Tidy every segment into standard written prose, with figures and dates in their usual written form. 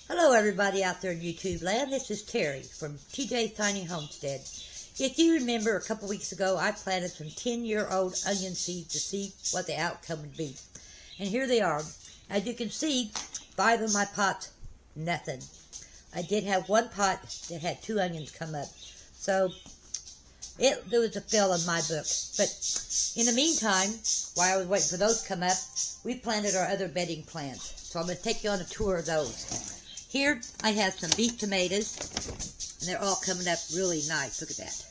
Hello everybody out there in YouTube land. This is Terry from TJ's Tiny Homestead. If you remember, a couple weeks ago I planted some 10-year-old onion seeds to see what the outcome would be. And here they are. As you can see, 5 of my pots, nothing. I did have one pot that had 2 onions come up. So it was a fail in my book. But in the meantime, while I was waiting for those to come up, we planted our other bedding plants. So I'm going to take you on a tour of those. Here I have some beet tomatoes, and they're all coming up really nice. Look at that.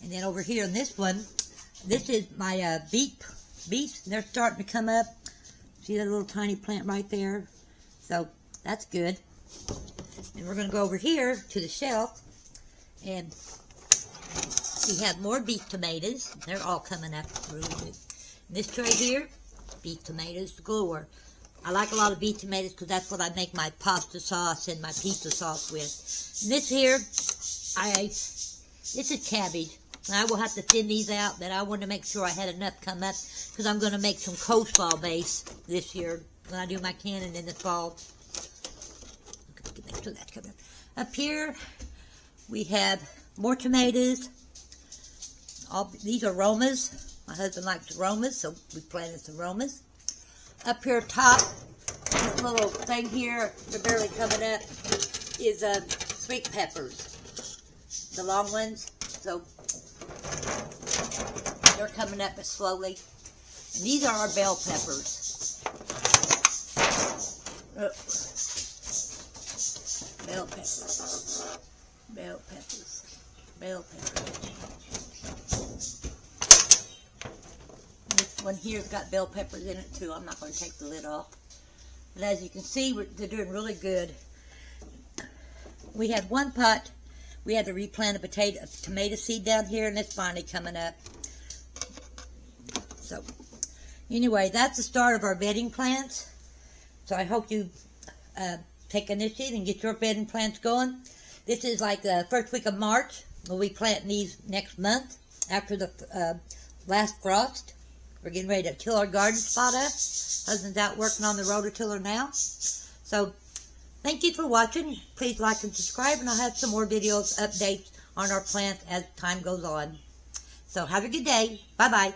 And then over here in this one, this is my beets, and they're starting to come up. See that little tiny plant right there? So that's good. And we're going to go over here to the shelf, and we have more beet tomatoes. They're all coming up really good. And this tray here, beet tomatoes galore. I like a lot of beet tomatoes because that's what I make my pasta sauce and my pizza sauce with. And this here, this is cabbage. And I will have to thin these out, but I want to make sure I had enough come up because I'm going to make some coleslaw base this year when I do my canning in the fall. Make sure that's coming up. Up here, we have more tomatoes. These are Romas. My husband likes Romas, so we planted some Romas. Up here top, this little thing here, they're barely coming up, is sweet peppers. The long ones, so they're coming up slowly. And these are our bell peppers. Bell peppers. Bell peppers. Bell peppers. One here's got bell peppers in it too. I'm not going to take the lid off. But as you can see, they're doing really good. We had one pot. We had to replant a tomato seed down here, and it's finally coming up. So, anyway, that's the start of our bedding plants. So I hope you take initiative and get your bedding plants going. This is like the first week of March. We'll be planting these next month after the last frost. We're getting ready to till our garden spot up. Husband's out working on the rototiller now. So, thank you for watching. Please like and subscribe, and I'll have some more videos, updates on our plants as time goes on. So, have a good day. Bye-bye.